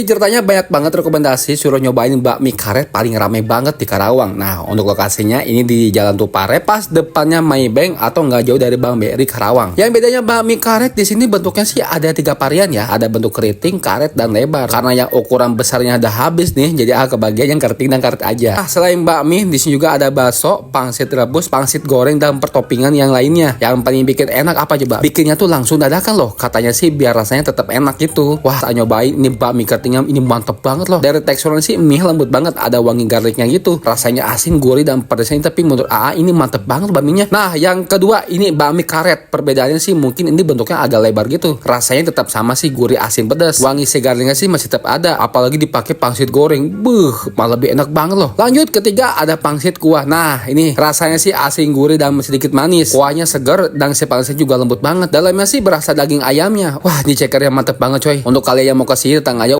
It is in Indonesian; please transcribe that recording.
Ceritanya banyak banget rekomendasi suruh nyobain bakmi karet paling rame banget di Karawang. Nah, untuk lokasinya ini di Jalan Tupare, pas depannya Maybank atau nggak jauh dari Bang Beri Karawang. Yang bedanya bakmi karet di sini bentuknya sih ada 3 varian ya. Ada bentuk keriting, karet, dan lebar. Karena yang ukuran besarnya udah habis nih, jadi kebagian yang keriting dan karet aja. Nah, selain bakmi, di sini juga ada bakso, pangsit rebus, pangsit goreng, dan pertoppingan yang lainnya. Yang paling bikin enak apa coba? Bikinnya tuh langsung dadakan loh. Katanya sih biar rasanya tetap enak gitu. Wah, tak nyobain ini bakmi keriting ini mantep banget loh. Dari teksturnya sih mie lembut banget, ada wangi garlicnya gitu. Rasanya asin, gurih, dan pedasnya, tapi menurut AA ini mantep banget bakminya. Nah, yang kedua ini bakmi karet. Perbedaannya sih mungkin ini bentuknya agak lebar gitu. Rasanya tetap sama sih, gurih, asin, pedas. Wangi si garlicnya sih masih tetap ada, apalagi dipakai pangsit goreng. Malah lebih enak banget loh. Lanjut ketiga ada pangsit kuah. Nah, ini rasanya sih asin, gurih, dan sedikit manis. Kuahnya segar dan si pangsit juga lembut banget. Dalamnya sih berasa daging ayamnya. Wah, ini cekernya mantep banget coy. Untuk kalian yang mau ke sini datang aja.